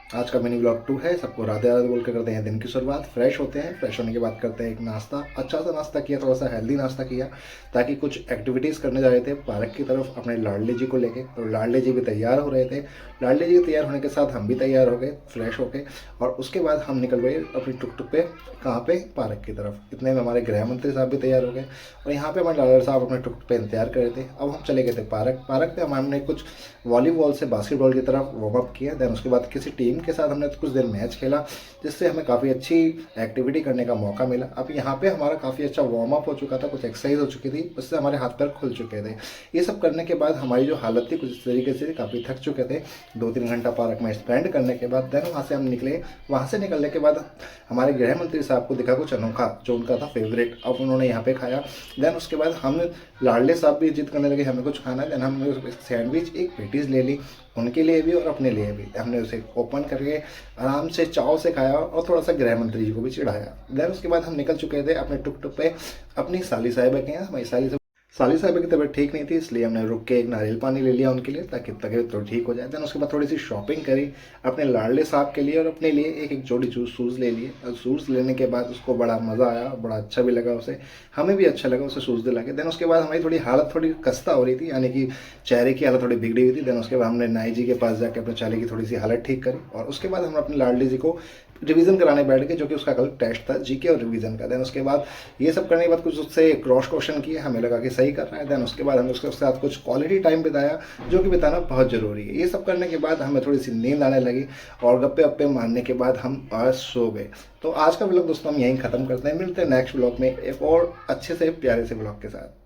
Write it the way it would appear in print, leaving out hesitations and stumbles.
आज का mini blog 2 है। सबको राधे राधे बोल के करते हैं दिन की शुरुआत। फ्रेश होते हैं, फ्रेश होने के बाद करते हैं एक नाश्ता। अच्छा सा नाश्ता किया, थोड़ा सा हेल्दी नाश्ता किया, ताकि कुछ एक्टिविटीज़ करने जा रहे थे पार्क की तरफ अपने लाडले जी को लेके। तो लाडले जी भी तैयार हो रहे थे। लाडले जी तैयार होने के साथ हम भी तैयार हो गए फ्रेश होके, और उसके बाद हम निकल गए अपनी टुक टुक पे। कहाँ पे? पार्क की तरफ। इतने में हमारे गृह मंत्री साहब भी तैयार हो गए, और यहाँ पे हमारे लाडल साहब अपने टुक टुक पे इंतजार कर रहे थे। अब हम चले गए थे पार्क। पार्क पे हमने कुछ वॉलीबॉल से बास्केटबॉल की तरफ वार्म अप किया। देन उसके बाद किसी टीम के साथ हमने कुछ देर मैच खेला, जिससे हमें काफ़ी अच्छी एक्टिविटी करने का मौका मिला। अब यहाँ पे हमारा काफ़ी अच्छा वार्म अप हो चुका था, कुछ एक्सरसाइज हो चुकी थी, उससे हमारे हाथ पैर खुल चुके थे। ये सब करने के बाद हमारी जो हालत थी कुछ इस तरीके से, काफ़ी थक चुके थे 2-3 घंटा पार्क में स्पेंड करने के बाद। देन वहाँ से हम निकले। वहाँ से निकलने के बाद हमारे गृह मंत्री साहब को दिखा कुछ अनोखा जो उनका था फेवरेट। अब उन्होंने यहाँ पे खाया। देन उसके बाद हम लाडले साहब भी जिद करने लगे हमें कुछ खाना है। देन हमने एक सैंडविच, एक पेटीज ले ली, उनके लिए भी और अपने लिए भी। हमने उसे ओपन करके आराम से चाव से खाया, और थोड़ा सा गृह मंत्री जी को भी चिढ़ाया। देन उसके बाद हम निकल चुके थे अपने टुक टुक पे अपनी साली साहिबा के यहाँ। हमारी साली साहिबा की तबीयत ठीक नहीं थी, इसलिए हमने रुक के एक नारियल पानी ले लिया उनके लिए, ताकि तबीयत तो ठीक हो जाए। देन उसके बाद थोड़ी सी शॉपिंग करी अपने लाडले साहब के लिए, और अपने लिए एक एक जोड़ी शूज़ ले लिए। और शूज़ लेने के बाद उसको बड़ा मज़ा आया, बड़ा अच्छा भी लगा उसे, हमें भी अच्छा लगा उसे शूज़ दिला के। देन उसके बाद हमारी थोड़ी हालत थोड़ी खस्ता हो रही थी, यानी कि चेहरे की हालत थोड़ी बिगड़ी हुई थी। देन उसके बाद हमने नाई जी के पास जाकर अपने चेहरे की थोड़ी सी हालत ठीक करी, और उसके बाद हम अपने लाडली जी को रिवीजन कराने बैठ गए, जो कि उसका कल टेस्ट था जीके और रिवीजन का। देन उसके बाद ये सब करने के बाद कुछ उससे क्रॉस क्वेश्चन किए, हमें लगा कि सही कर रहा है। देन उसके बाद हमने उसके साथ कुछ क्वालिटी टाइम बिताया, जो कि बिताना बहुत ज़रूरी है। ये सब करने के बाद हमें थोड़ी सी नींद आने लगी, और गप्पे वप्पे मारने के बाद हम आज सो गए। तो आज का व्लॉग दोस्तों हम यहीं ख़त्म करते हैं। मिलते हैं नेक्स्ट व्लॉग में एक और अच्छे से प्यारे से व्लॉग के साथ।